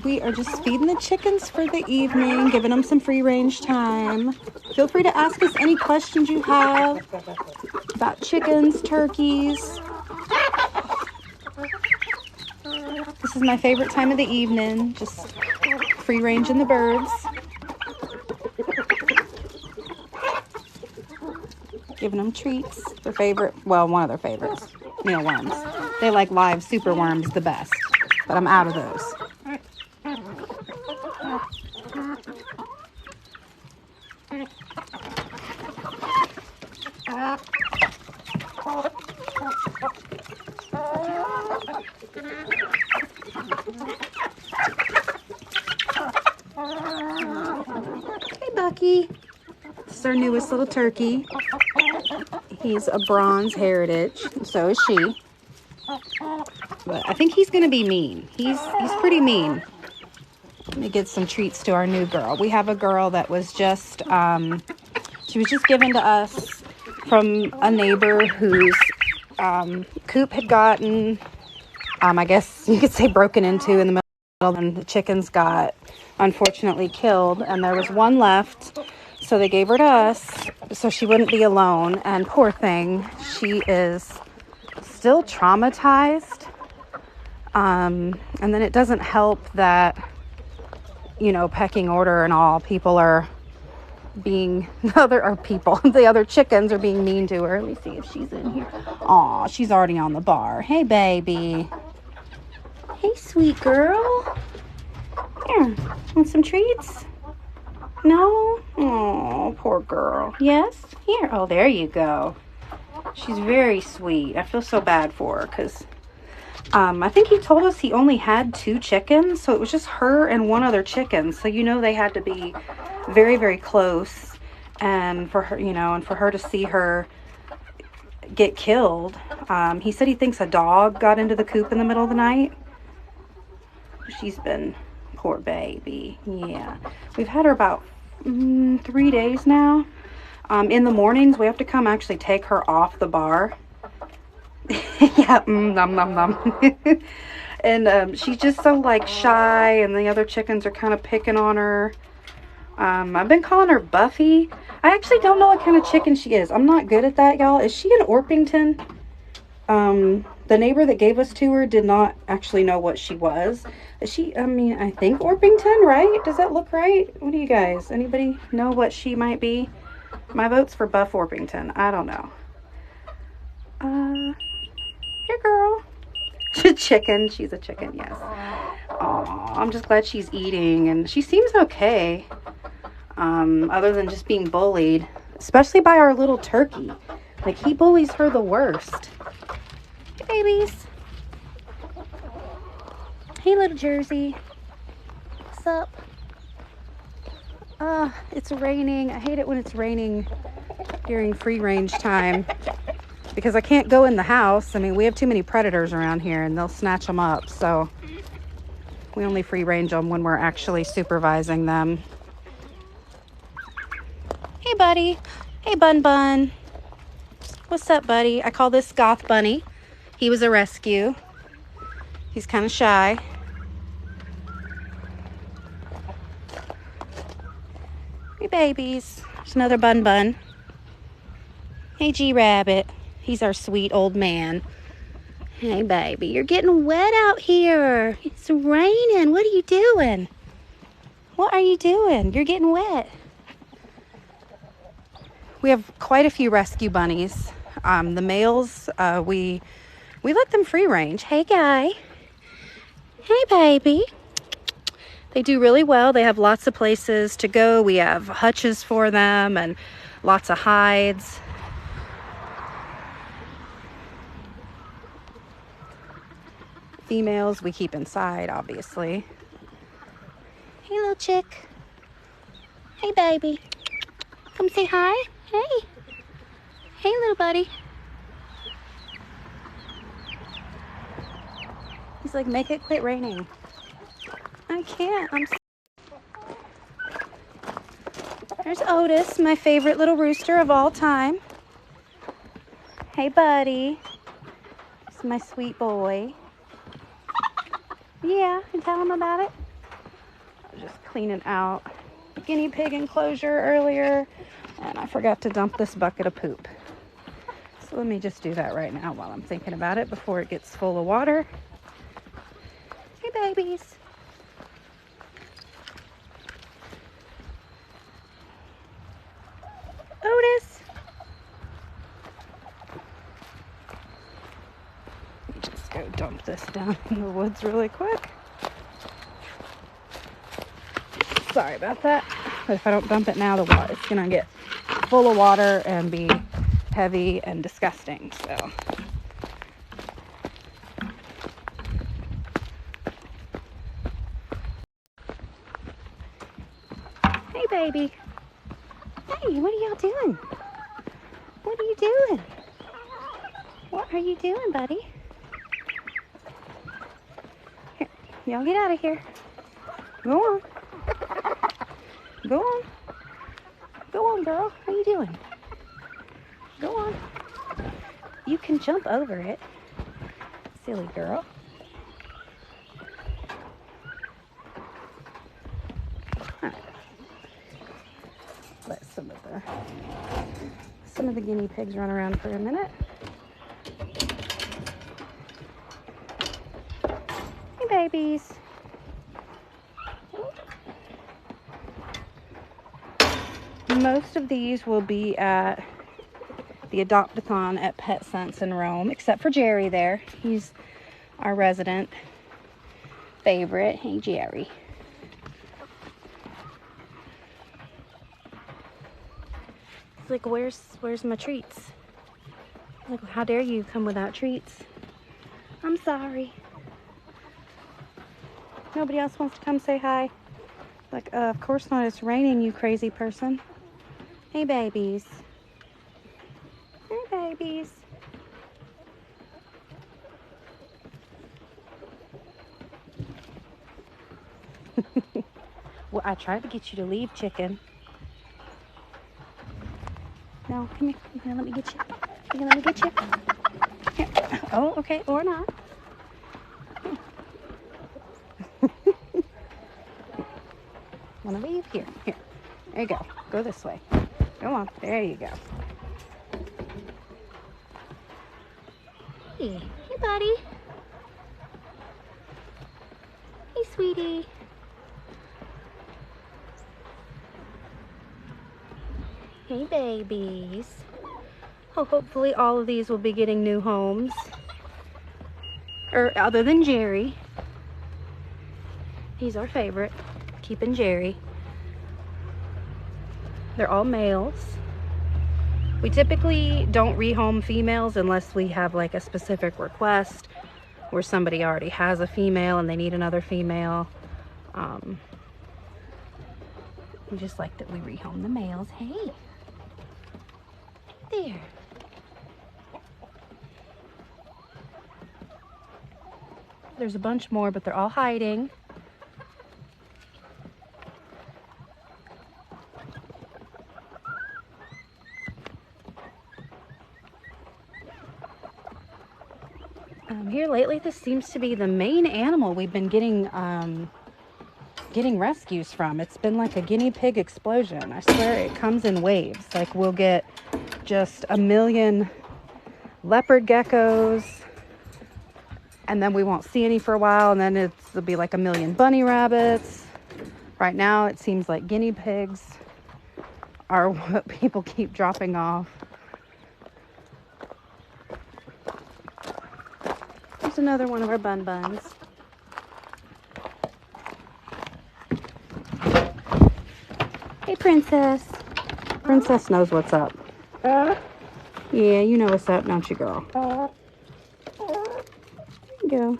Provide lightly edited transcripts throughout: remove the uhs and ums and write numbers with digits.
We are just feeding the chickens for the evening, giving them some free range time. Feel free to ask us any questions you have about chickens, turkeys. This is my favorite time of the evening, just free ranging the birds. Giving them treats. Their favorite, well, one of their favorites, mealworms. They like live super worms the best, but I'm out of those. Hey, Bucky. This is our newest little turkey. He's a bronze heritage, and so is she. But I think he's going to be mean. He's pretty mean. Let me get some treats to our new girl. We have a girl that was just, she was just given to us from a neighbor whose coop had gotten, I guess you could say broken into in the middle, and the chickens got unfortunately killed, and there was one left. So they gave her to us so she wouldn't be alone. And poor thing, she is still traumatized. And then it doesn't help that, you know, pecking order and all, people are being, the other chickens are being mean to her. Let me see if she's in here. Aw, she's already on the bar. Hey, baby. Hey, sweet girl. Here, want some treats? No? Oh, poor girl. Yes? Here. Oh, there you go. She's very sweet. I feel so bad for her because I think he told us he only had 2 chickens, so it was just her and one other chicken. So, you know, they had to be very, very close. And for her, you know, and for her to see her get killed, he said he thinks a dog got into the coop in the middle of the night. She's been, poor baby. Yeah. We've had her about 3 days now. In the mornings, we have to come actually take her off the bar. Yeah, nom nom nom. And she's just so like shy, and the other chickens are kind of picking on her. I've been calling her Buffy. I actually don't know what kind of chicken she is. I'm not good at that, y'all. Is she an Orpington? The neighbor that gave us to her did not actually know what she was. Is she, I mean, I think Orpington, right? Does that look right? What do you guys, anybody know what she might be? My vote's for Buff Orpington. I don't know. Here, girl. Chicken. She's a chicken, yes. Aw, I'm just glad she's eating, and she seems okay. Other than just being bullied, especially by our little turkey. Like, he bullies her the worst. Hey, babies. Hey, little Jersey. What's up? It's raining. I hate it when it's raining during free range time because I can't go in the house. I mean, we have too many predators around here and they'll snatch them up. So we only free range them when we're actually supervising them. Hey, buddy. Hey, Bun Bun. What's up, buddy? I call this Goth Bunny. He was a rescue. He's kind of shy. Hey, babies. There's another Bun Bun. Hey, G-Rabbit. He's our sweet old man. Hey, baby. You're getting wet out here. It's raining. What are you doing? What are you doing? You're getting wet. We have quite a few rescue bunnies. The males, we let them free range. Hey, guy. Hey, baby. They do really well. They have lots of places to go. We have hutches for them and lots of hides. Females we keep inside, obviously. Hey, little chick. Hey, baby. Come say hi. Hey. Hey, little buddy. He's like, make it quit raining. I can't. There's Otis, my favorite little rooster of all time. Hey, buddy. It's my sweet boy. Yeah, and tell him about it. I was just cleaning out the guinea pig enclosure earlier, and I forgot to dump this bucket of poop. So let me just do that right now while I'm thinking about it before it gets full of water. Hey, babies. Otis. Just go dump this down in the woods really quick. Sorry about that. But if I don't dump it now, the water it's gonna get full of water and be heavy and disgusting. So hey, baby. Hey, what are y'all doing? What are you doing? What are you doing, buddy? Here, y'all get out of here. Go on. Go on. Go on, girl. How you doing? Go on. You can jump over it. Silly girl. Right. Let some of the guinea pigs run around for a minute. Hey, babies. Most of these will be at the Adopt-A-Thon at PetSense in Rome, except for Jerry there. He's our resident favorite. Hey, Jerry. It's like, where's my treats? Like, how dare you come without treats? I'm sorry. Nobody else wants to come say hi? Like, of course not. It's raining, you crazy person. Hey, babies. Hey, babies. Well, I tried to get you to leave, chicken. No, come here. Here, let me get you. Here, let me get you. Here. Oh, okay, or not. Want to leave? Here. There you go. Go this way. Go on. There you go. Hey, buddy. Hey, sweetie. Hey, babies. Oh, hopefully all of these will be getting new homes. Or other than Jerry. He's our favorite. Keeping Jerry. They're all males. We typically don't rehome females unless we have like a specific request where somebody already has a female and they need another female. We just like that we rehome the males. Hey. There. There's a bunch more, but they're all hiding. Here lately, this seems to be the main animal we've been getting rescues from. It's been like a guinea pig explosion. I swear it comes in waves. Like we'll get just a million leopard geckos, and then we won't see any for a while, and then it'll be like a million bunny rabbits. Right now, it seems like guinea pigs are what people keep dropping off. There's another one of our bun buns. Hey, Princess. Princess knows what's up. Yeah, you know what's up, don't you, girl? There you go.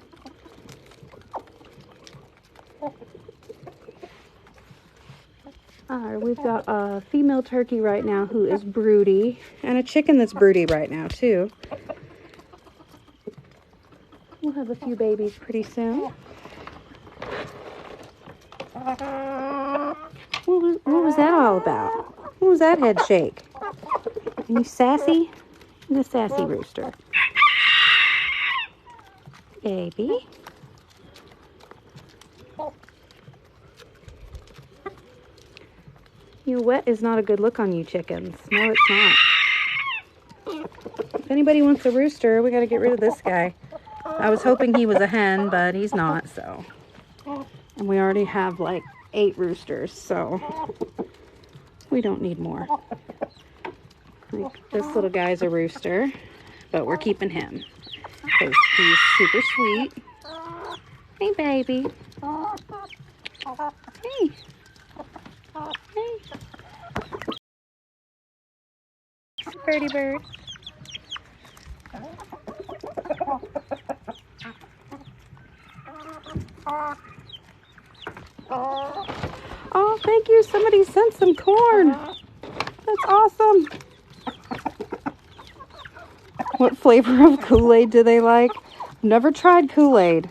We've got a female turkey right now who is broody, and a chicken that's broody right now, too. We'll have a few babies pretty soon. What was that all about? What was that head shake? Are you sassy? The sassy rooster. Baby. You wet is not a good look on you chickens. No, it's not. If anybody wants a rooster, we got to get rid of this guy. I was hoping he was a hen, but he's not, so. And we already have like 8 roosters, so we don't need more. Like, this little guy's a rooster, but we're keeping him because he's super sweet. Hey, baby. Hey. Hey. Birdie bird. Oh, thank you. Somebody sent some corn. That's awesome. What flavor of Kool-Aid do they like? Never tried Kool-Aid.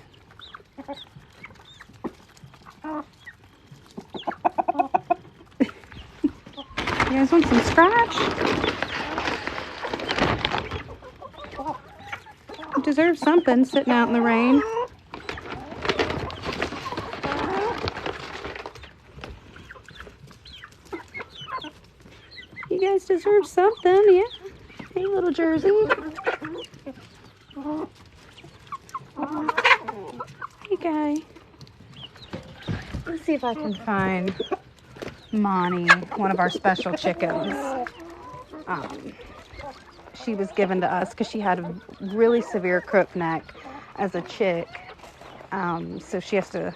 You guys want some scratch? You deserve something sitting out in the rain. You guys deserve something, yeah. Hey, little Jersey. Hey, guy. Let's see if I can find Monty, one of our special chickens. She was given to us because she had a really severe crook neck as a chick. So she has to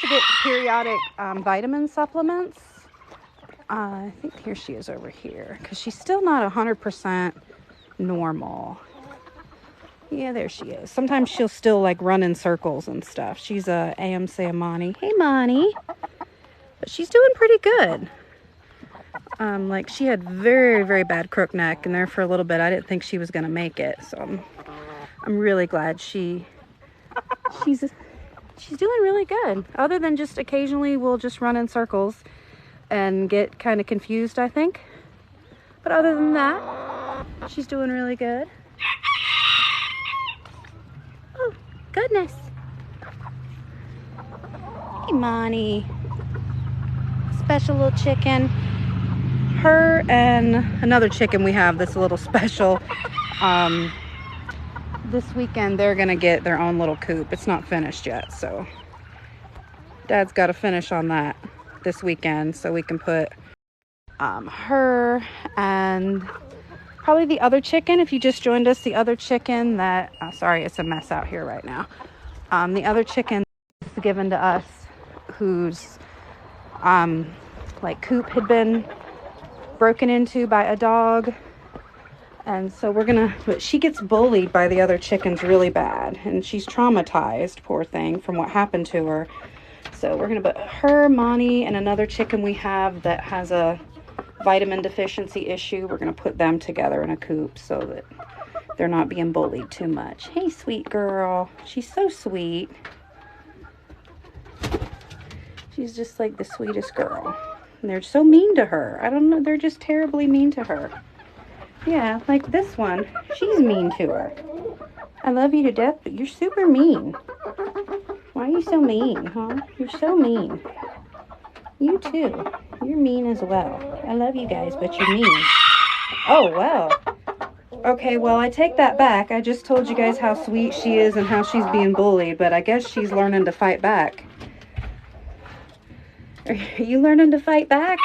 get periodic vitamin supplements. I think here she is over here because she's still not 100% normal. Yeah, there she is. Sometimes she'll still like run in circles and stuff. She's a AM Sayamani. Hey, Monty. But she's doing pretty good. Like she had very, very bad crook neck, and there for a little bit I didn't think she was gonna make it. So I'm really glad she's doing really good. Other than just occasionally we'll just run in circles and get kind of confused, I think. But other than that, she's doing really good. Oh, goodness. Hey, Monty. Special little chicken. Her and another chicken we have that's a little special. This weekend they're gonna get their own little coop. It's not finished yet, so Dad's got to finish on that this weekend so we can put her and probably the other chicken. If you just joined us, the other chicken that sorry, it's a mess out here right now. The other chicken given to us whose like coop had been broken into by a dog, and so but she gets bullied by the other chickens really bad, and she's traumatized, poor thing, from what happened to her. So we're gonna put her, Monty, and another chicken we have that has a vitamin deficiency issue. We're gonna put them together in a coop so that they're not being bullied too much. Hey, sweet girl. She's so sweet. She's just like the sweetest girl. And they're so mean to her. I don't know, they're just terribly mean to her. Yeah, like this one. She's mean to her. I love you to death, but you're super mean. Why are you so mean, huh? You're so mean. You too. You're mean as well. I love you guys, but you're mean. Oh, well. Okay, well, I take that back. I just told you guys how sweet she is and how she's being bullied, but I guess she's learning to fight back. Are you learning to fight back?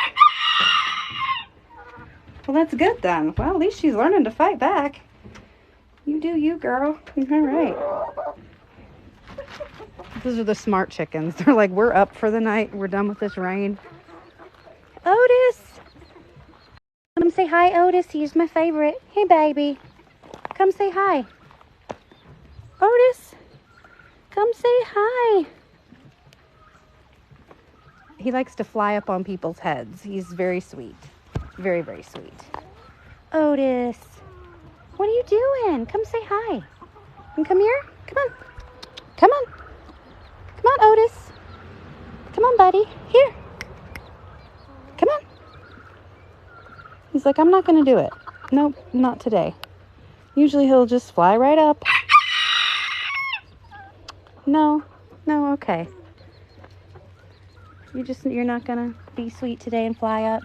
Well, that's good then. Well, at least she's learning to fight back. You do you, girl. All right. Those are the smart chickens. They're like, we're up for the night. We're done with this rain. Otis. Come say hi, Otis. He's my favorite. Hey, baby. Come say hi. Otis. Come say hi. He likes to fly up on people's heads. He's very sweet. Very, very sweet. Otis. What are you doing? Come say hi. And come here. Come on. Come on. Come on, Otis. Come on, buddy. Here. Come on. He's like, I'm not going to do it. Nope, not today. Usually he'll just fly right up. No, okay. You're not gonna be sweet today and fly up?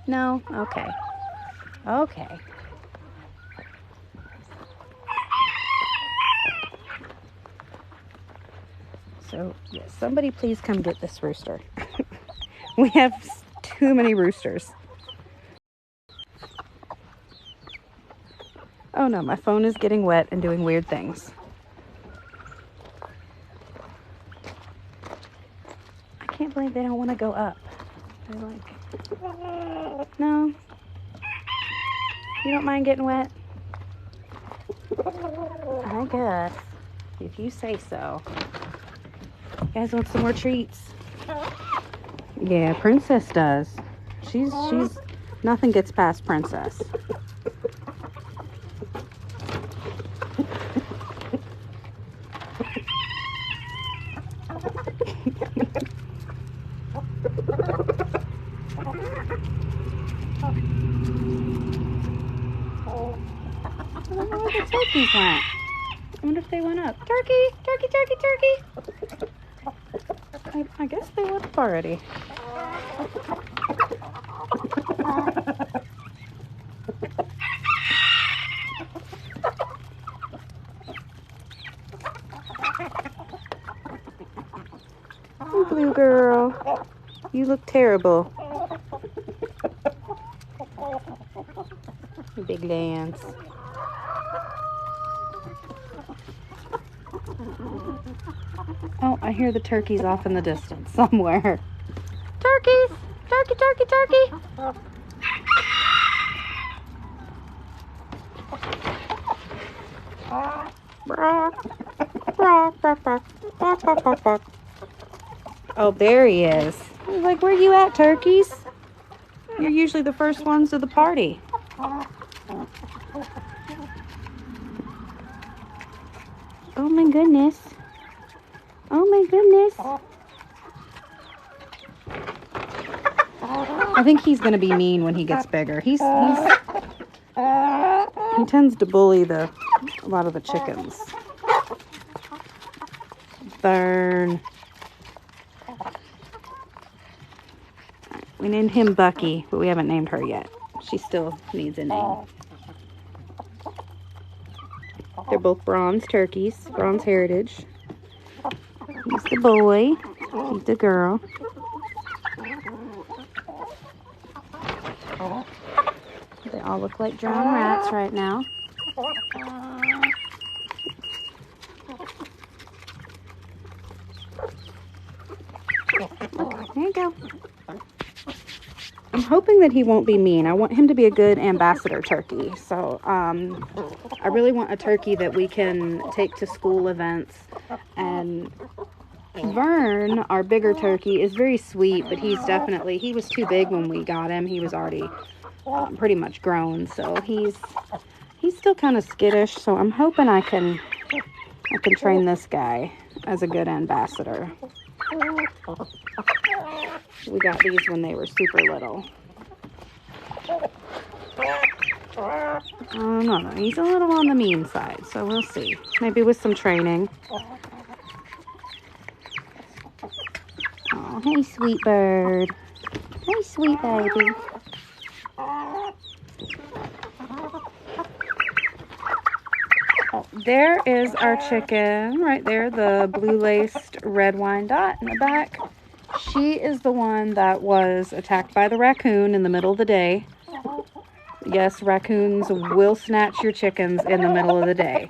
No? Okay. Okay. So, yes, somebody please come get this rooster. We have too many roosters. Oh no, my phone is getting wet and doing weird things. I can't believe they don't want to go up. They're like, no. You don't mind getting wet? I guess, if you say so. You guys want some more treats? Yeah, Princess does. She's nothing gets past Princess. Where the turkeys went? I wonder if they went up. Turkey! Turkey, turkey, turkey! I guess they went up already. Oh, Blue girl. You look terrible. Big Lance. Oh, I hear the turkeys off in the distance somewhere. Turkeys! Turkey, turkey, turkey! Oh, there he is. I was like, where you at, turkeys? You're usually the first ones to the party. Oh my goodness. Oh my goodness. I think he's going to be mean when he gets bigger. He tends to bully a lot of the chickens. Burn. We named him Bucky, but we haven't named her yet. She still needs a name. They're both bronze turkeys, bronze heritage. He's the boy, she's the girl. They all look like drowned rats right now. There you go. I'm hoping that he won't be mean. I want him to be a good ambassador turkey. So I really want a turkey that we can take to school events. And Vern, our bigger turkey, is very sweet, but he was too big when we got him. He was already pretty much grown, so he's still kind of skittish. So I'm hoping I can train this guy as a good ambassador. We got these when they were super little. No, he's a little on the mean side, so we'll see. Maybe with some training. Oh, hey, sweet bird. Hey, sweet baby. Oh, there is our chicken right there, the blue-laced red Wyandotte in the back. She is the one that was attacked by the raccoon in the middle of the day. Yes, raccoons will snatch your chickens in the middle of the day.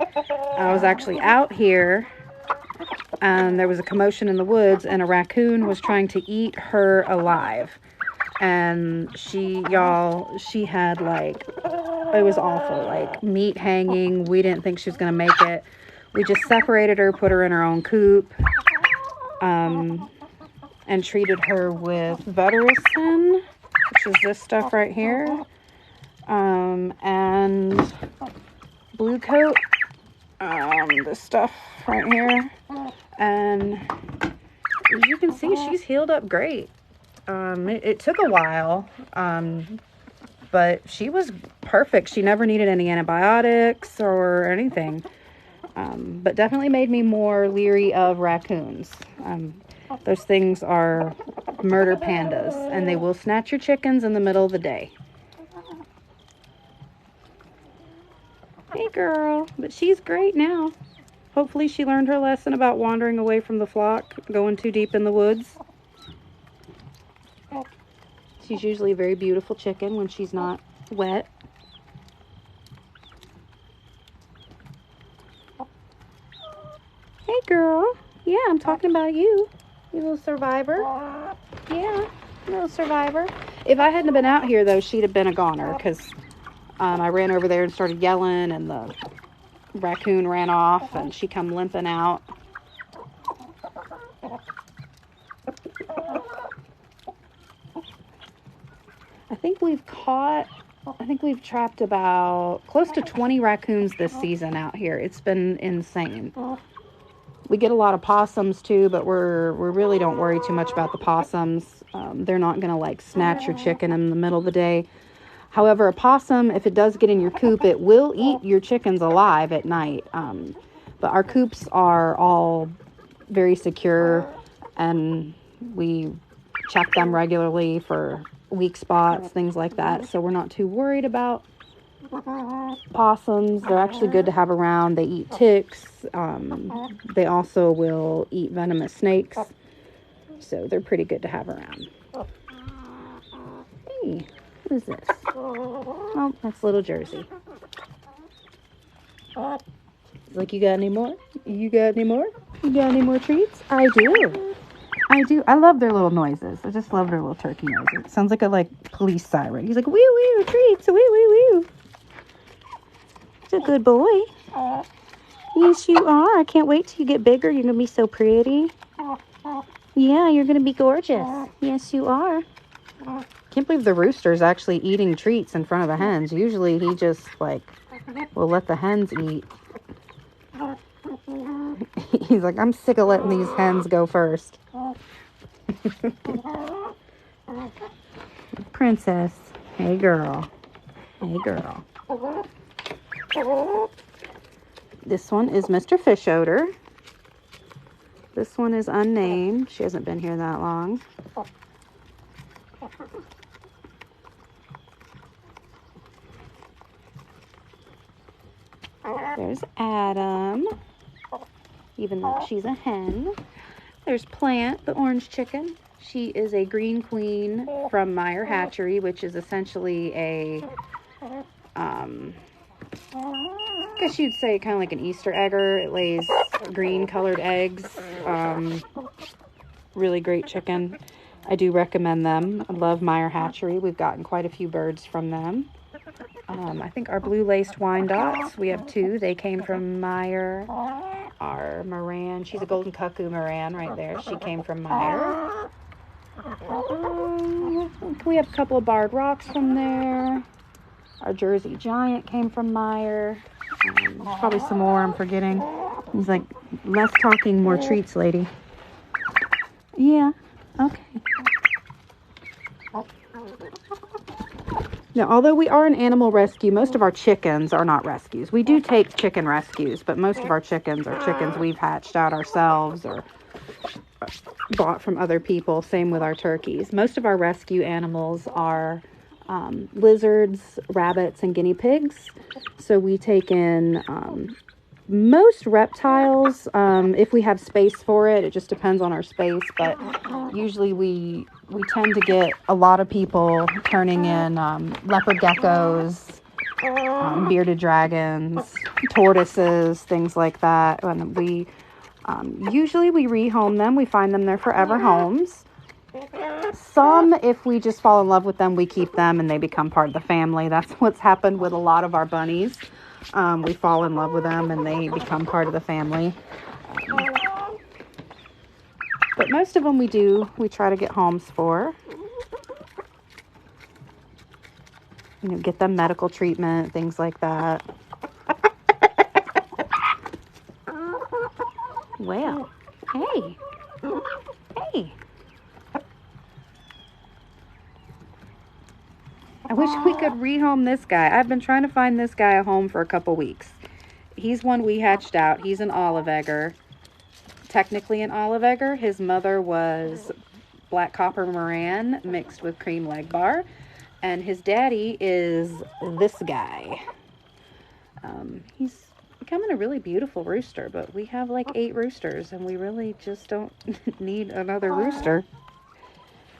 I was actually out here, and there was a commotion in the woods, and a raccoon was trying to eat her alive. And she had, like, it was awful, like meat hanging. We didn't think she was going to make it. We just separated her, put her in her own coop, and treated her with Vetericyn, which is this stuff right here, and Blue Coat, this stuff right here. And as you can see, she's healed up great. It took a while. but she was perfect. She never needed any antibiotics or anything. But definitely made me more leery of raccoons. Those things are murder pandas, and they will snatch your chickens in the middle of the day. Hey girl, but she's great now. Hopefully she learned her lesson about wandering away from the flock, going too deep in the woods. She's usually a very beautiful chicken when she's not wet. Hey girl, yeah, I'm talking about you. You little survivor. Yeah, little survivor. If I hadn't been out here though, she'd have been a goner, because I ran over there and started yelling, and the raccoon ran off, and she come limping out. I think we've trapped about close to 20 raccoons this season out here. It's been insane. We get a lot of possums too, but we really don't worry too much about the possums. They're not going to like snatch your chicken in the middle of the day. However, a possum, if it does get in your coop, it will eat your chickens alive at night. But our coops are all very secure, and we check them regularly for weak spots, things like that. So we're not too worried about possums. They're actually good to have around. They eat ticks. They also will eat venomous snakes. So they're pretty good to have around. Hey, what is this? Oh, that's little Jersey. Like, you got any more? You got any more? You got any more treats? I do. I do. I love their little noises. I just love their little turkey noises. It sounds like a police siren. He's like, wee wee treats, wee wee wee. He's a good boy. Yes, you are. I can't wait till you get bigger. You're gonna be so pretty. Yeah, you're gonna be gorgeous. Yes, you are. Can't believe the rooster's actually eating treats in front of the hens. Usually he just will let the hens eat. He's like, I'm sick of letting these hens go first. Princess. Hey girl. Hey girl. This one is Mr. Fish Odor. This one is unnamed. She hasn't been here that long. There's Adam, even though she's a hen. There's Plant, the orange chicken. She is a green queen from Meyer Hatchery, which is essentially a, I guess you'd say kind of like an Easter egger. It lays green colored eggs. Really great chicken. I do recommend them. I love Meyer Hatchery. We've gotten quite a few birds from them. I think our blue-laced Wyandottes, we have 2. They came from Meyer. Our Moran, she's a golden cuckoo Moran right there. She came from Meyer. We have a couple of Barred Rocks from there. Our Jersey Giant came from Meyer. Probably some more I'm forgetting. He's like, less talking, more treats, lady. Yeah, okay. Now, although we are an animal rescue, most of our chickens are not rescues. We do take chicken rescues, but most of our chickens are chickens we've hatched out ourselves or bought from other people. Same with our turkeys. Most of our rescue animals are lizards, rabbits, and guinea pigs. So we take in most reptiles if we have space for it. It just depends on our space, but usually we tend to get a lot of people turning in leopard geckos, bearded dragons, tortoises, things like that. And we usually we rehome them. We find them their forever homes. Some, if we just fall in love with them, we keep them and they become part of the family. That's what's happened with a lot of our bunnies. We fall in love with them and they become part of the family. But most of them we try to get homes for. Get them medical treatment, things like that. Well, hey. Hey. wish we could rehome this guy. I've been trying to find this guy a home for a couple weeks. He's one we hatched out. He's an olive egger. Technically an olive egger. His mother was black copper Moran mixed with cream leg bar. And his daddy is this guy. He's becoming a really beautiful rooster, but we have like 8 roosters and we really just don't need another rooster.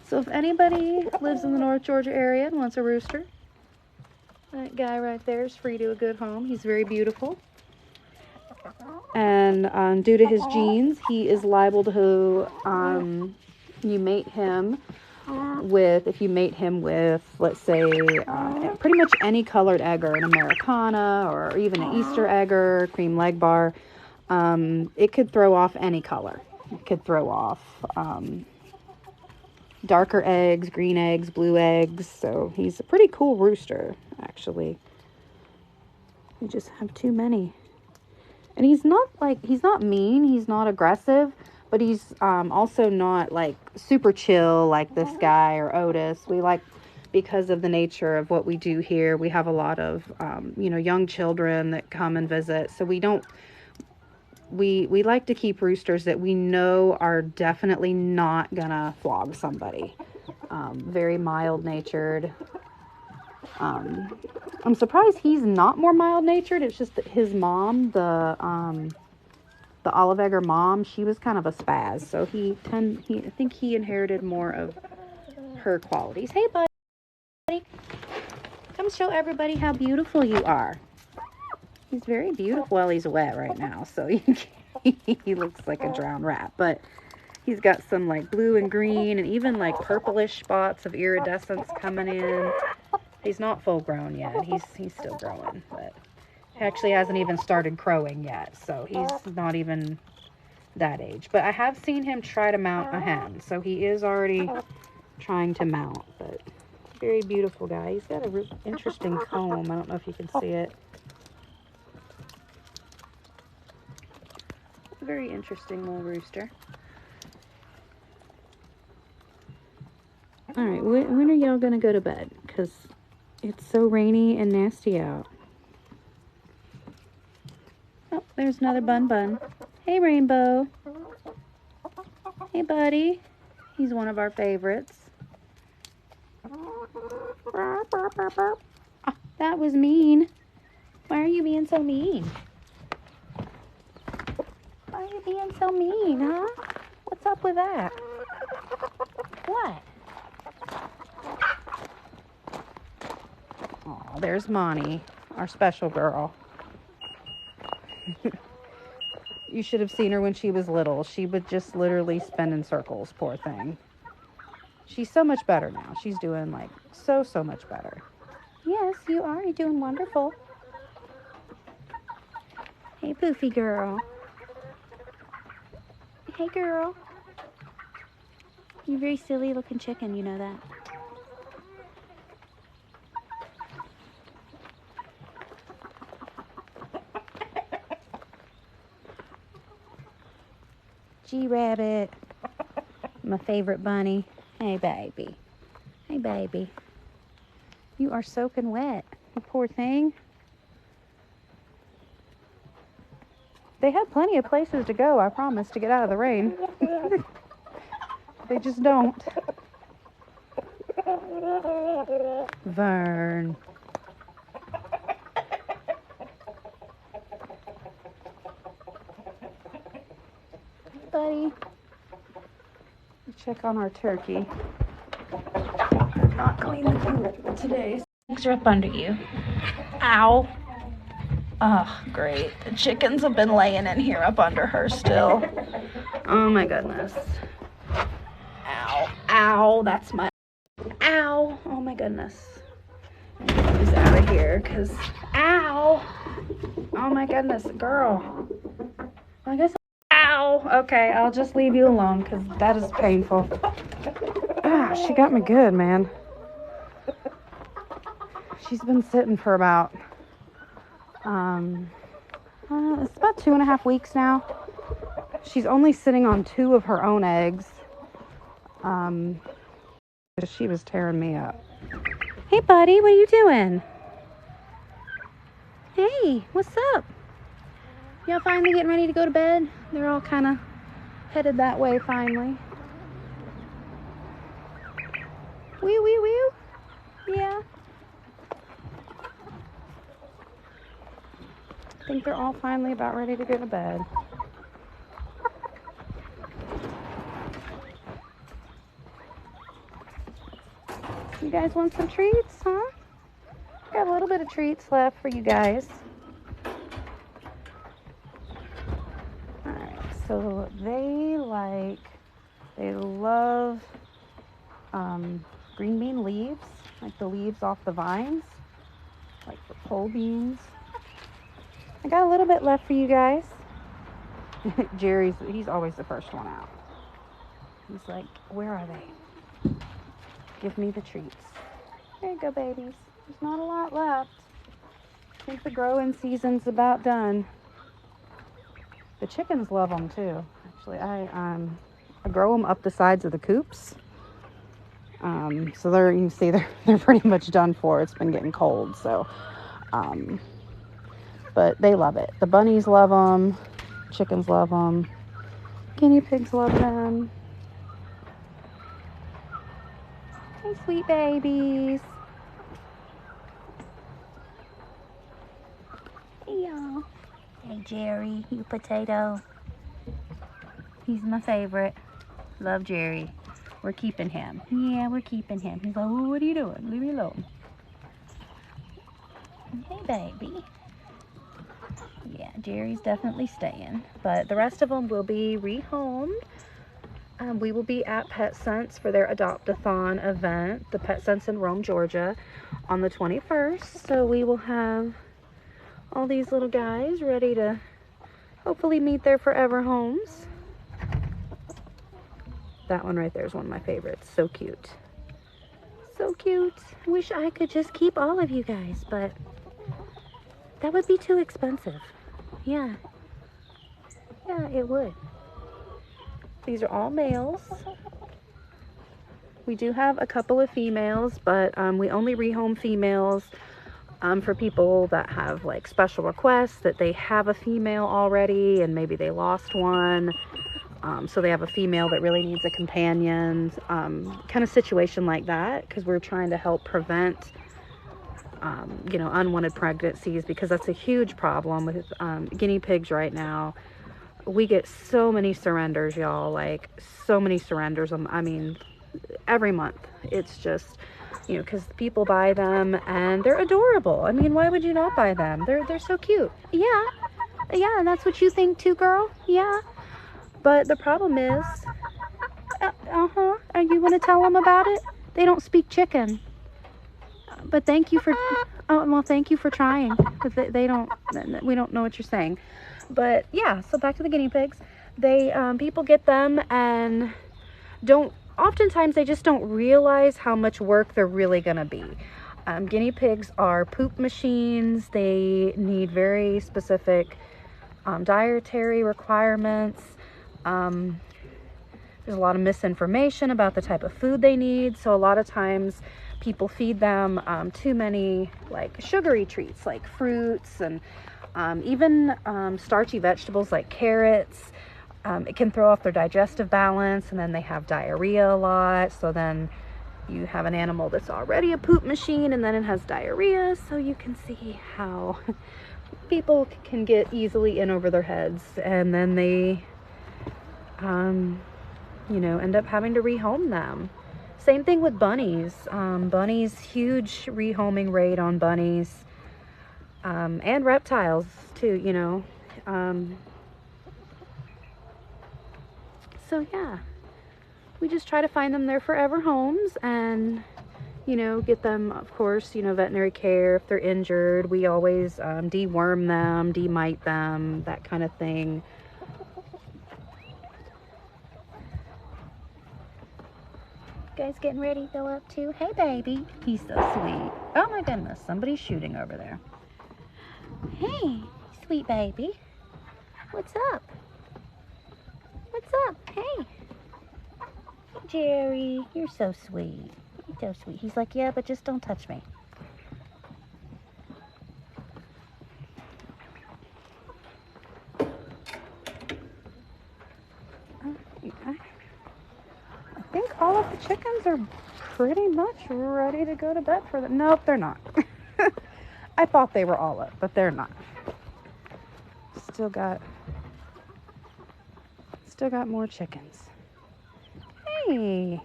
So if anybody lives in the North Georgia area and wants a rooster, that guy right there is free to a good home. He's very beautiful. And due to his genes, he is liable to, you mate him with, if you mate him with, let's say, pretty much any colored egger, an Americana or even an Easter egger, cream leg bar, it could throw off any color. It could throw off darker eggs, green eggs, blue eggs. So he's a pretty cool rooster, actually. We just have too many. And he's not mean, he's not aggressive, but he's also not like super chill like this guy or Otis. We like, because of the nature of what we do here, we have a lot of, young children that come and visit. So we like to keep roosters that we know are definitely not gonna flog somebody. Very mild natured. I'm surprised he's not more mild natured. It's just that his mom, the olive egger mom, she was kind of a spaz. So I think he inherited more of her qualities. Hey, buddy. Come show everybody how beautiful you are. He's very beautiful. Well, he's wet right now, so he looks like a drowned rat. But he's got some like blue and green and even like purplish spots of iridescence coming in. He's not full grown yet. He's still growing, but he actually hasn't even started crowing yet. So he's not even that age. But I have seen him try to mount a hen. So he is already trying to mount, but very beautiful guy. He's got a interesting comb. I don't know if you can see it. Very interesting little rooster. All right, when are y'all gonna go to bed? Because it's so rainy and nasty out. Oh, there's another Bun. Hey, Rainbow. Hey, buddy. He's one of our favorites. Oh, that was mean. Why are you being so mean? Why are you being so mean, huh? What's up with that? What? Oh, there's Monty, our special girl. You should have seen her when she was little. She would just literally spin in circles, poor thing. She's so much better now. She's doing like so much better. Yes, you are. You're doing wonderful. Hey, Poofy girl. Hey, girl. You're a very silly looking chicken, you know that. G-Rabbit, my favorite bunny. Hey, baby. Hey, baby. You are soaking wet, you poor thing. They have plenty of places to go, I promise, to get out of the rain. They just don't. Vern. Buddy. Check on our turkey. Not clean the coop today. Legs are up under you. Ow. Oh, great. The chickens have been laying in here up under her still. Oh my goodness. Ow. Ow. That's my... Ow. Oh my goodness. He's out of here because... Ow. Oh my goodness. Girl. I guess... Ow. Okay, I'll just leave you alone because that is painful. Ah, she got me good, man. She's been sitting for about... it's about 2.5 weeks now. She's only sitting on 2 of her own eggs. She was tearing me up. Hey, buddy, what are you doing? Hey, what's up? Y'all finally getting ready to go to bed? They're all kind of headed that way finally. Wee, wee, wee. Yeah. I think they're all finally about ready to go to bed. You guys want some treats, huh? Got a little bit of treats left for you guys. Alright, so they love green bean leaves, like the leaves off the vines, like the pole beans. I got a little bit left for you guys. He's always the first one out. He's like, where are they? Give me the treats. There you go, babies. There's not a lot left. I think the growing season's about done. The chickens love them too. Actually, I grow them up the sides of the coops. So you can see they're pretty much done for. It's been getting cold, so but they love it. The bunnies love them. Chickens love them. Guinea pigs love them. Hey, sweet babies. Hey, y'all. Hey, Jerry, you potato. He's my favorite. Love Jerry. We're keeping him. Yeah, we're keeping him. He's like, oh, what are you doing? Leave me alone. Hey, baby. Yeah, Jerry's definitely staying. But the rest of them will be rehomed. We will be at PetSense for their Adopt-a-thon event, the PetSense in Rome, Georgia, on the 21st. So we will have all these little guys ready to hopefully meet their forever homes. That one right there is one of my favorites. So cute. So cute. I wish I could just keep all of you guys, but that would be too expensive. Yeah. Yeah, it would. These are all males. We do have a couple of females, but we only rehome females for people that have like special requests that they have a female already and maybe they lost one. So they have a female that really needs a companion, kind of situation like that, because we're trying to help prevent, unwanted pregnancies, because that's a huge problem with guinea pigs right now. We get so many surrenders, y'all, like so many surrenders. I mean, every month. It's just, because people buy them and they're adorable. I mean, why would you not buy them? They're so cute. Yeah, and that's what you think too, girl. Yeah. But the problem is, are you going to tell them about it? They don't speak chicken. But thank you for, thank you for trying. Because we don't know what you're saying. But yeah, so back to the guinea pigs. People get them and oftentimes they just don't realize how much work they're really going to be. Guinea pigs are poop machines. They need very specific dietary requirements. There's a lot of misinformation about the type of food they need, so a lot of times people feed them too many like sugary treats like fruits and even starchy vegetables like carrots. It can throw off their digestive balance, and then they have diarrhea a lot. So then you have an animal that's already a poop machine and then it has diarrhea. So you can see how people can get easily in over their heads, and then they end up having to rehome them. Same thing with bunnies. Bunnies, huge rehoming rate on bunnies, and reptiles too, so yeah, we just try to find them their forever homes and, get them, of course, veterinary care. If they're injured, we always deworm them, demite them, that kind of thing. Guys getting ready to go up too? Hey, baby. He's so sweet. Oh my goodness, somebody's shooting over there. Hey, sweet baby. What's up? What's up? Hey. Hey, Jerry. You're so sweet. so sweet. He's like, yeah, but just don't touch me. I think all of the chickens are pretty much ready to go to bed for the... Nope, they're not. I thought they were all up, but they're not. Still got more chickens. Hey.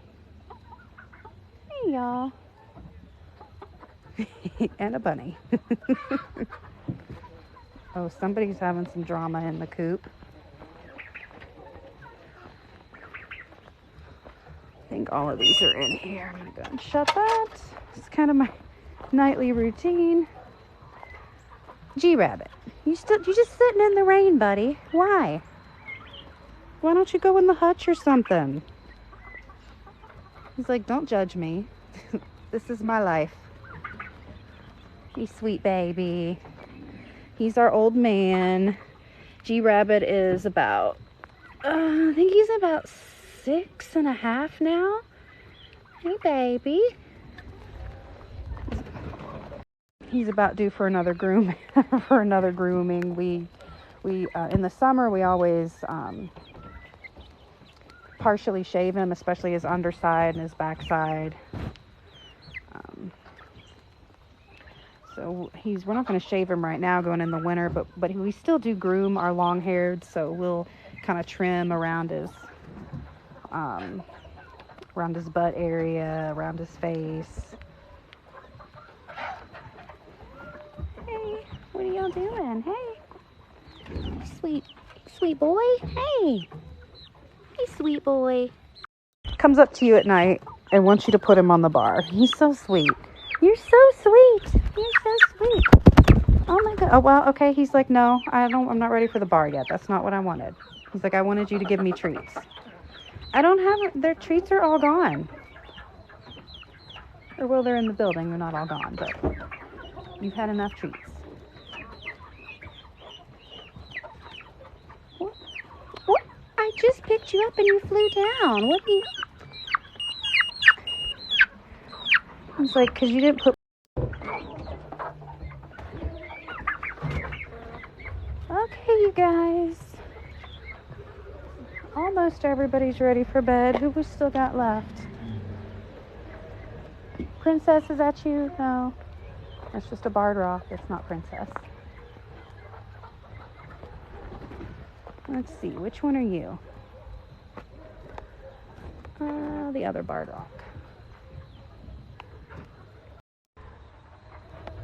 Hey, y'all. And a bunny. Oh, somebody's having some drama in the coop. I think all of these are in here. I'm gonna go and shut that. It's kind of my nightly routine. G-Rabbit, you just sitting in the rain, buddy. Why? Why don't you go in the hutch or something? He's like, don't judge me. This is my life. He's sweet baby. He's our old man. G-Rabbit is about, I think he's about 6.5 now. Hey, baby. He's about due for another grooming. We in the summer we always partially shave him, especially his underside and his backside. So we're not going to shave him right now going in the winter, but we still do groom our long-haired, so we'll kind of trim around his butt area, around his face. Hey, what are y'all doing? Hey, sweet boy. Hey, sweet boy. Comes up to you at night and wants you to put him on the bar. He's so sweet. You're so sweet. You're so sweet. Oh my God. Oh, well, okay. He's like, no, I'm not ready for the bar yet. That's not what I wanted. He's like, I wanted you to give me treats. I don't have, their treats are all gone. Or well, they're in the building. They're not all gone, but you've had enough treats. What? I just picked you up and you flew down. What do you... He's like, because you didn't put... Okay, you guys. Almost everybody's ready for bed. Who we still got left? Princess, is that you? No. That's just a barred rock. It's not Princess. Let's see. Which one are you? The other barred rock.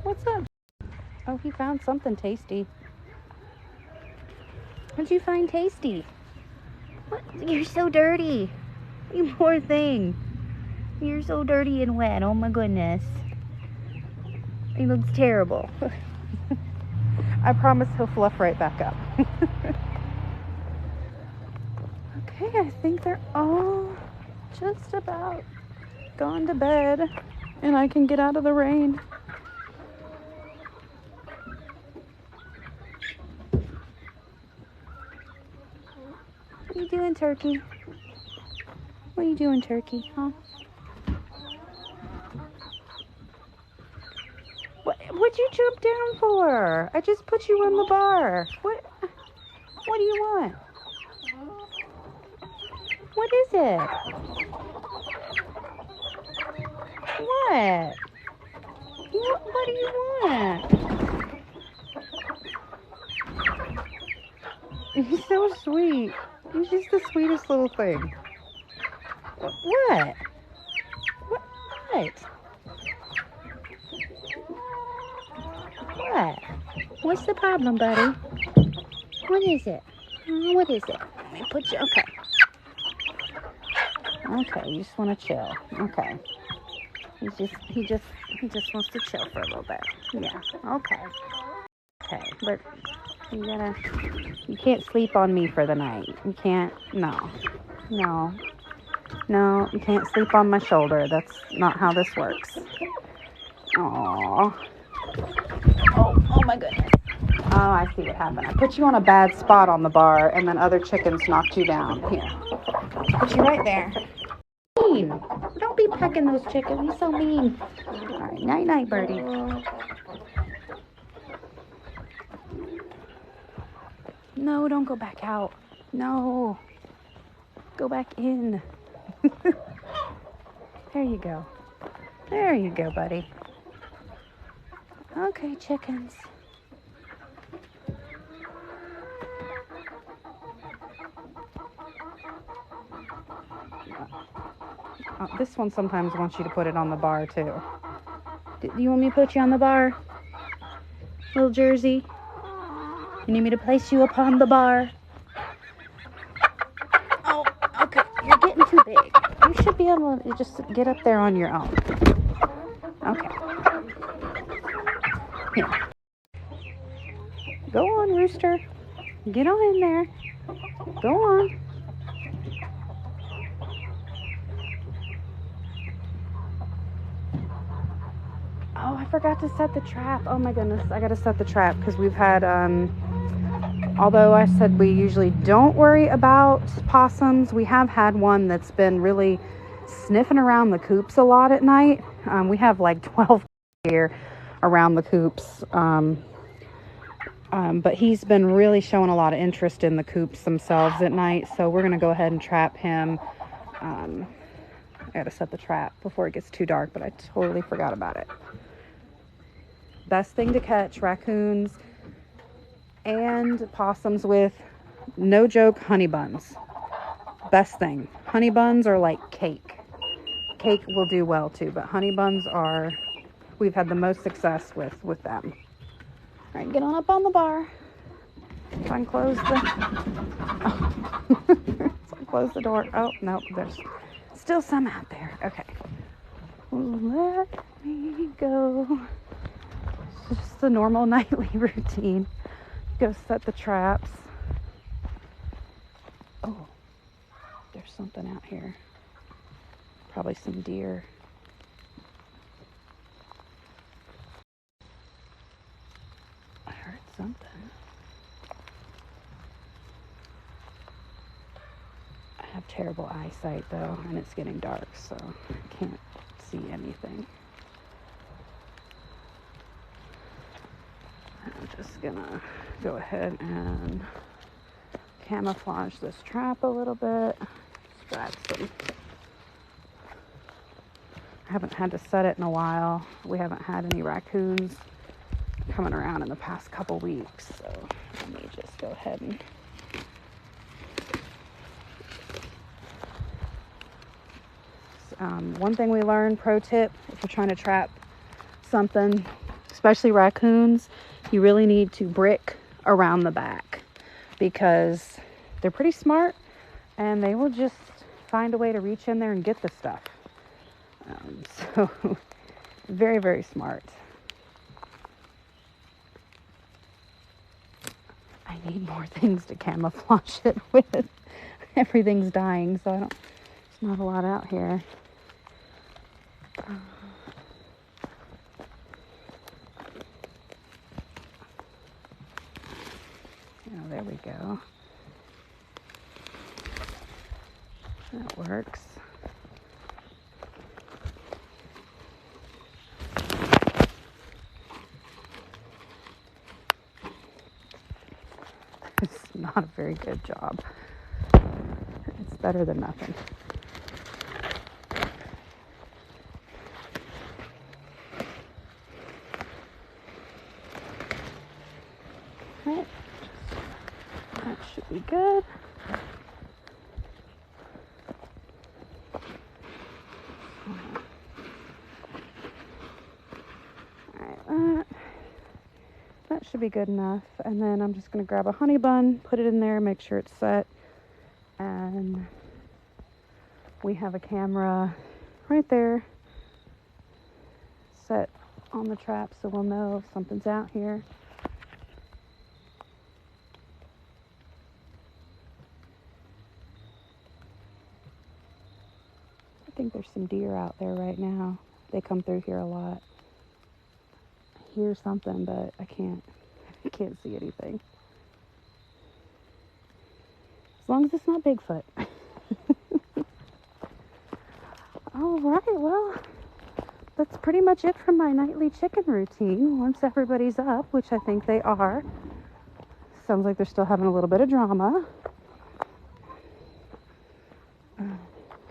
What's up? Oh, he found something tasty. What'd you find tasty? What? You're so dirty. You poor thing. You're so dirty and wet. Oh my goodness. He looks terrible. I promise he'll fluff right back up. Okay, I think they're all just about gone to bed. And I can get out of the rain. What are you doing, Turkey? What are you doing, Turkey, huh? What'd you jump down for? I just put you on the bar. What do you want? What is it? What? What do you want? He's so sweet. He's just the sweetest little thing. What? What? What? What's the problem, buddy? What is it? What is it? Let me put you... Okay. Okay, you just want to chill. Okay. He just wants to chill for a little bit. Yeah. Okay. Okay, but you can't sleep on me for the night. You can't. No, you can't sleep on my shoulder. That's not how this works. Aww. Oh my goodness. Oh, I see what happened. I put you on a bad spot on the bar, and then other chickens knocked you down. Here. Put you right there. mean. Don't be pecking those chickens. He's so mean. All right, night night, birdie. No, don't go back out. No. Go back in. There you go. There you go, buddy. Okay, chickens. This one sometimes wants you to put it on the bar, too. Do you want me to put you on the bar? Little Jersey? You need me to place you upon the bar? Oh, okay. You're getting too big. You should be able to just get up there on your own. Okay. Here. Go on, Rooster. Get on in there. Go on. Oh, I forgot to set the trap. Oh my goodness, I gotta set the trap because we've had, although I said we usually don't worry about possums, we have had one that's been really sniffing around the coops a lot at night. We have like 12 here around the coops. But he's been really showing a lot of interest in the coops themselves at night, so we're gonna go ahead and trap him. I gotta set the trap before it gets too dark, but I totally forgot about it. Best thing to catch raccoons and possums with, no joke, honey buns. Best thing. Honey buns are like cake. Cake will do well too, but honey buns are, we've had the most success with them. All right, get on up on the bar. Try and close close the door. Oh, no, there's still some out there. Okay. Let me go. It's just the normal nightly routine. Go set the traps. Oh, there's something out here. Probably some deer. I heard something. I have terrible eyesight though, and it's getting dark, so I can't see anything. I'm just gonna go ahead and camouflage this trap a little bit. Grab some. I haven't had to set it in a while. We haven't had any raccoons coming around in the past couple weeks, so let me just go ahead and one thing we learned, pro tip, if you're trying to trap something, especially raccoons, you really need to brick around the back because they're pretty smart and they will just find a way to reach in there and get the stuff. So very, very smart. I need more things to camouflage it with. Everything's dying, so there's not a lot out here. Oh, there we go. That works. It's not a very good job. It's better than nothing. Right. That should be good. Alright, that should be good enough. And then I'm just going to grab a honey bun, put it in there, make sure it's set. And we have a camera right there set on the trap so we'll know if something's out here. I think there's some deer out there right now. They come through here a lot. I hear something, but I can't see anything. As long as it's not Bigfoot. All right, well, that's pretty much it for my nightly chicken routine. Once everybody's up, which I think they are. Sounds like they're still having a little bit of drama.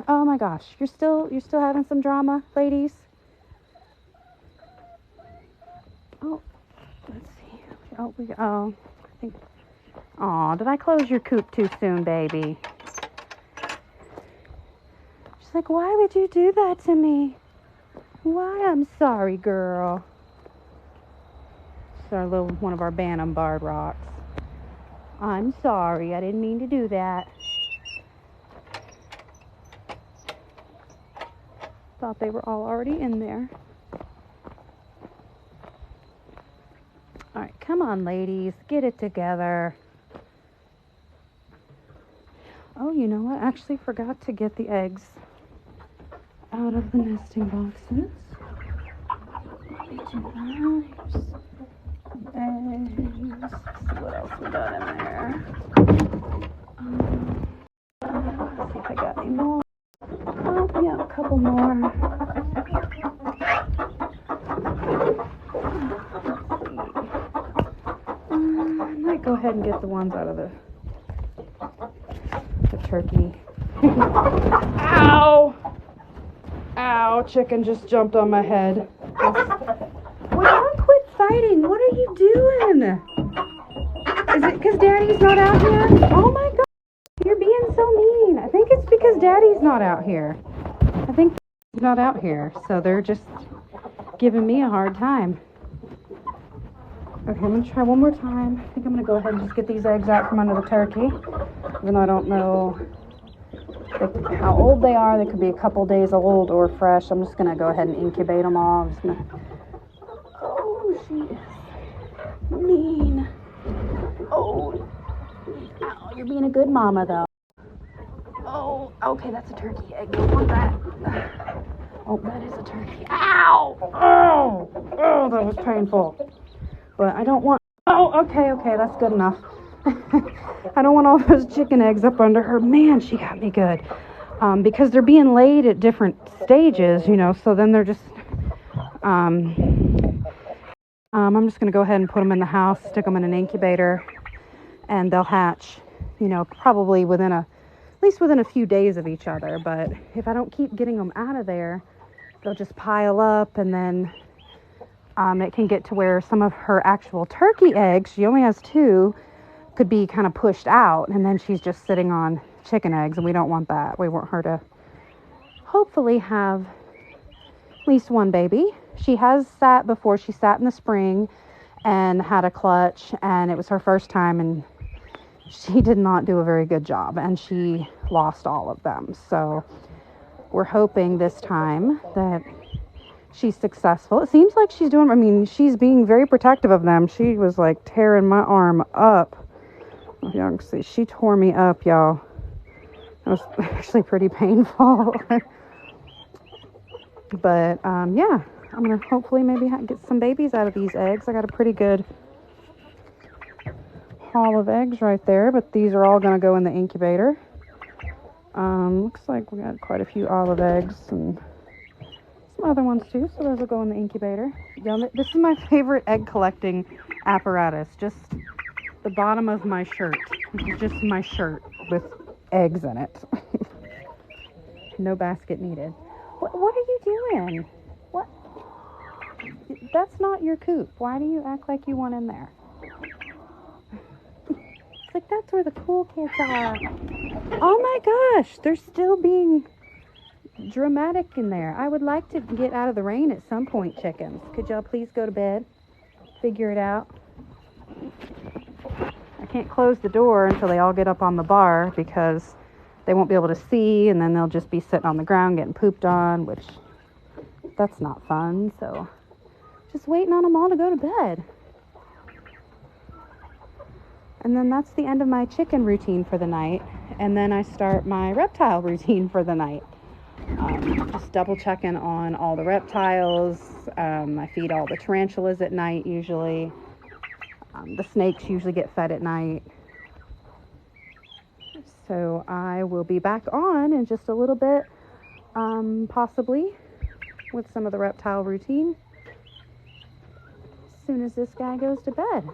Oh my gosh, you're still having some drama, ladies? Oh, let's see. I think. Oh, did I close your coop too soon, baby? She's like, why would you do that to me? Why? I'm sorry, girl. It's one of our Bantam barred rocks. I'm sorry, I didn't mean to do that. Thought they were all already in there. All right, come on, ladies, get it together. Oh, you know what? I actually forgot to get the eggs out of the nesting boxes. Let me do that. Eggs. Let's see what else we got in there. Let's see if I got any more. Oh, yeah, a couple more. I might go ahead and get the ones out of the turkey. Ow! Ow, chicken just jumped on my head. Will you quit fighting? What are you doing? Is it because Daddy's not out here? Oh my God, you're being so mean. I think it's because Daddy's not out here. I think he's not out here, so they're just giving me a hard time. Okay, I'm going to try one more time. I think I'm going to go ahead and just get these eggs out from under the turkey. Even though I don't know how old they are. They could be a couple days old or fresh. I'm just going to go ahead and incubate them all. I'm just gonna... Oh, she is mean. Oh, ow, you're being a good mama, though. Oh, okay, that's a turkey egg. Don't want that. Oh, that is a turkey. Ow! Oh, that was painful. But I don't want... Oh, okay, that's good enough. I don't want all those chicken eggs up under her. Man, she got me good. Because they're being laid at different stages, you know, so then they're just... I'm just going to go ahead and put them in the house, stick them in an incubator, and they'll hatch, you know, probably at least within a few days of each other. But if I don't keep getting them out of there, they'll just pile up, and then... it can get to where some of her actual turkey eggs, she only has 2, could be kind of pushed out, and then she's just sitting on chicken eggs, and we don't want that. We want her to hopefully have at least one baby. She has sat before. She sat in the spring and had a clutch, and it was her first time, and she did not do a very good job, and she lost all of them. So we're hoping this time that she's successful. It seems like she's she's being very protective of them. She was like tearing my arm up. Y'all can see, she tore me up, y'all. It was actually pretty painful. But, yeah, I'm going to hopefully maybe get some babies out of these eggs. I got a pretty good haul of eggs right there, but these are all going to go in the incubator. Looks like we got quite a few olive eggs and some other ones too, so those will go in the incubator. This is my favorite egg collecting apparatus. Just the bottom of my shirt. This is just my shirt with eggs in it. No basket needed. What are you doing? What? That's not your coop. Why do you act like you want in there? It's like that's where the cool kids are. Oh my gosh, they're still being dramatic in there. I would like to get out of the rain at some point, chickens. Could y'all please go to bed? Figure it out. I can't close the door until they all get up on the bar because they won't be able to see, and then they'll just be sitting on the ground getting pooped on, which that's not fun. So just waiting on them all to go to bed. And then that's the end of my chicken routine for the night. And then I start my reptile routine for the night. Just double checking on all the reptiles. I feed all the tarantulas at night usually. The snakes usually get fed at night. So I will be back on in just a little bit possibly with some of the reptile routine as soon as this guy goes to bed.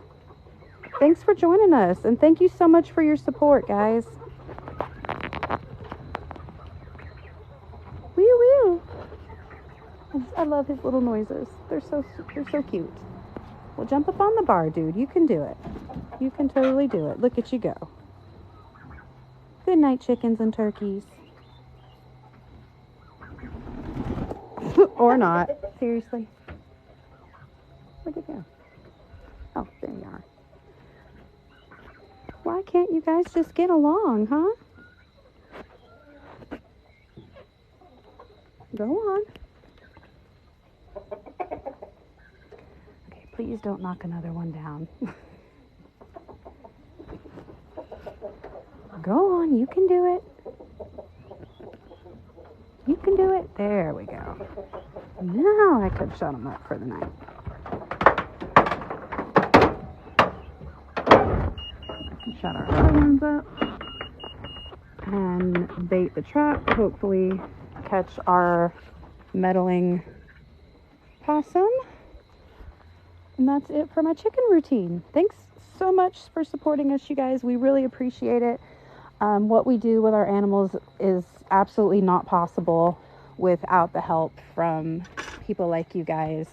Thanks for joining us, and thank you so much for your support, guys. Wee wee. I love his little noises. They're so cute. Well, jump up on the bar, dude. You can do it. You can totally do it. Look at you go. Good night, chickens and turkeys. Or not. Seriously. Where'd it go? Oh, there you are. Why can't you guys just get along, huh? Go on. Okay, please don't knock another one down. Go on, you can do it. You can do it. There we go. Now I could shut them up for the night. I can shut our other ones up and bait the trap. Hopefully catch our meddling possum. And that's it for my chicken routine. Thanks so much for supporting us, you guys. We really appreciate it. What we do with our animals is absolutely not possible without the help from people like you guys,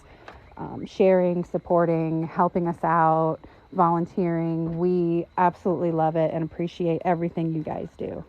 sharing, supporting, helping us out, volunteering. We absolutely love it and appreciate everything you guys do.